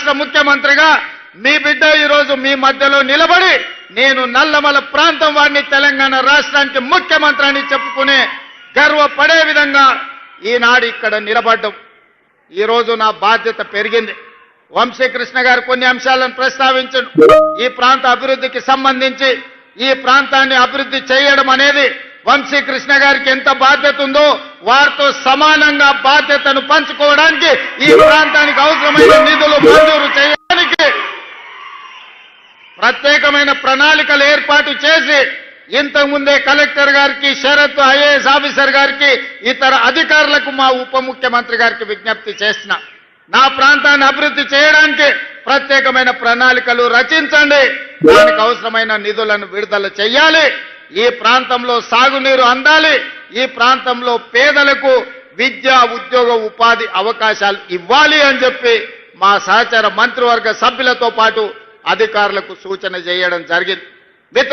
రాష్ట్ర ముఖ్యమంత్రిగా మీ బిడ్డ ఈరోజు మీ మధ్యలో నిలబడి నేను నల్లమల ప్రాంతం వాడిని తెలంగాణ రాష్ట్రానికి ముఖ్యమంత్రి అని చెప్పుకునే గర్వపడే విధంగా ఈనాడు ఇక్కడ నిలబడ్డం ఈరోజు నా బాధ్యత పెరిగింది. వంశీకృష్ణ గారు కొన్ని అంశాలను ప్రస్తావించారు. ఈ ప్రాంత అభివృద్ధికి సంబంధించి ఈ ప్రాంతాన్ని అభివృద్ధి చేయడం అనేది వంశీకృష్ణ గారికి ఎంత బాధ్యత ఉందో వారితో సమానంగా బాధ్యతను పంచుకోవడానికి ఈ ప్రాంతానికి అవసరమైన నిధులు మంజూరు చేయడానికి ప్రత్యేకమైన ప్రణాళికలు ఏర్పాటు చేసి ఇంతకుముందే కలెక్టర్ గారికి, షరత్ ఐఏఎస్ ఆఫీసర్ గారికి, ఇతర అధికారులకు మా ఉప ముఖ్యమంత్రి గారికి విజ్ఞప్తి చేసిన నా ప్రాంతాన్ని అభివృద్ధి చేయడానికి ప్రత్యేకమైన ప్రణాళికలు రచించండి, దానికి అవసరమైన నిధులను విడుదల చేయాలి, ఈ ప్రాంతంలో సాగునీరు అందాలి, ఈ ప్రాంతంలో పేదలకు విద్య, ఉద్యోగ, ఉపాధి అవకాశాలు ఇవ్వాలి అని చెప్పి మా సహచర మంత్రివర్గ సభ్యులతో పాటు అధికారులకు సూచన చేయడం జరిగింది.